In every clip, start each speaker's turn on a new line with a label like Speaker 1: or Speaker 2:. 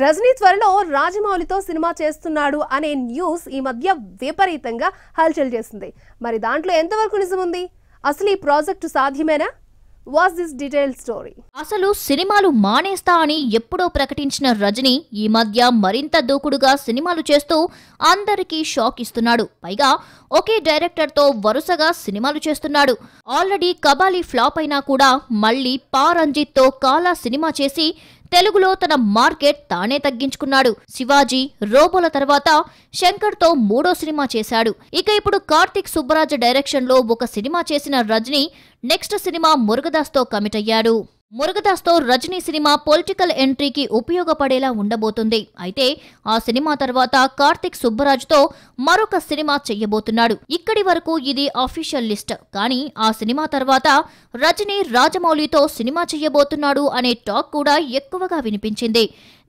Speaker 1: రజనీ త్వరలో రాజమౌళితో సినిమా చేస్తున్నాడు అనే న్యూస్ ఈ మధ్య విపరీతంగా హల్చల్ చేస్తుంది. మరి దాంట్లో ఎంతవరకు నిజం ఉంది? అసలు ఈ ప్రాజెక్టు సాధ్యమేనా? What's this detail story?
Speaker 2: అసలు సినిమాలు మానేస్తా అని ఎప్పుడో ప్రకటించిన రజనీ ఈ మధ్య మరింత దూకుడుగా సినిమాలు చేస్తూ అందరికీ షాక్ ఇస్తున్నాడు. పైగా ఒకే డైరెక్టర్ తో వరుసగా సినిమాలు చేస్తున్నాడు. ఆల్రెడీ కబాలి ఫ్లాప్ అయినా కూడా మళ్ళీ పా రంజిత్ తో కాలా సినిమా చేసి తెలుగులో తన మార్కెట్ తానే తగ్గించుకున్నాడు. శివాజీ, రోబోల తర్వాత శంకర్ తో మూడో సినిమా చేశాడు. ఇక ఇప్పుడు కార్తిక్ సుబ్బరాజ్ డైరెక్షన్ లో ఒక సినిమా చేసిన రజనీ నెక్స్ట్ సినిమా మురుగదాస్ తో కమిట్ అయ్యాడు. మురుగదాస్ తో రజనీ సినిమా పొలిటికల్ ఎంట్రీకి ఉపయోగపడేలా ఉండబోతుంది. అయితే ఆ సినిమా తర్వాత కార్తిక్ సుబ్బరాజ్ తో మరొక సినిమా చెయ్యబోతున్నాడు. ఇక్కడి వరకు ఇది అఫీషియల్ లిస్ట్. కానీ ఆ సినిమా తర్వాత రజనీ రాజమౌళితో సినిమా చెయ్యబోతున్నాడు అనే టాక్ కూడా ఎక్కువగా వినిపించింది.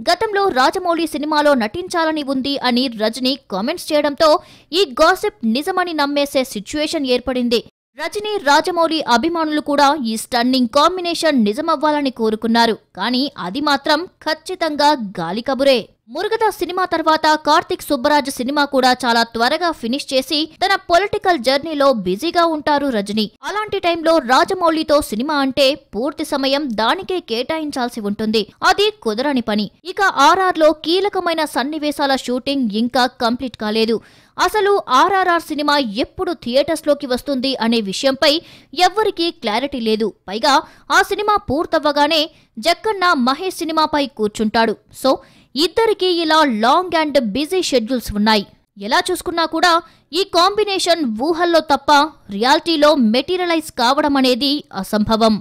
Speaker 2: గతంలో రాజమౌళి సినిమాలో నటించాలని ఉంది అని రజనీ కామెంట్స్ చేయడంతో ఈ గాసిప్ నిజమని నమ్మేసే సిచ్యువేషన్ ఏర్పడింది. రజనీ, రాజమౌళి అభిమానులు కూడా ఈ స్టన్నింగ్ కాంబినేషన్ నిజమవ్వాలని కోరుకున్నారు. కానీ అది మాత్రం ఖచ్చితంగా గాలి కబురే. మురుగదాస్ సినిమా తర్వాత కార్తిక్ సుబ్బరాజ్ సినిమా కూడా చాలా త్వరగా ఫినిష్ చేసి తన పొలిటికల్ జర్నీలో బిజీగా ఉంటారు రజనీ. అలాంటి టైంలో రాజమౌళితో సినిమా అంటే పూర్తి సమయం దానికే కేటాయించాల్సి ఉంటుంది. అది కుదరని పని. ఇక RR లో కీలకమైన సన్నివేశాల షూటింగ్ ఇంకా కంప్లీట్ కాలేదు. అసలు RRR సినిమా ఎప్పుడు థియేటర్స్ లోకి వస్తుంది అనే విషయంపై ఎవ్వరికీ క్లారిటీ లేదు. పైగా ఆ సినిమా పూర్తవ్వగానే జక్కన్న మహేష్ సినిమాపై కూర్చుంటాడు. సో ఇద్దరికీ ఇలా లాంగ్ అండ్ బిజీ షెడ్యూల్స్ ఉన్నాయి. ఎలా చూసుకున్నా కూడా ఈ కాంబినేషన్ ఊహల్లో తప్ప రియాలిటీలో మెటీరియలైజ్ కావడం అనేది అసంభవం.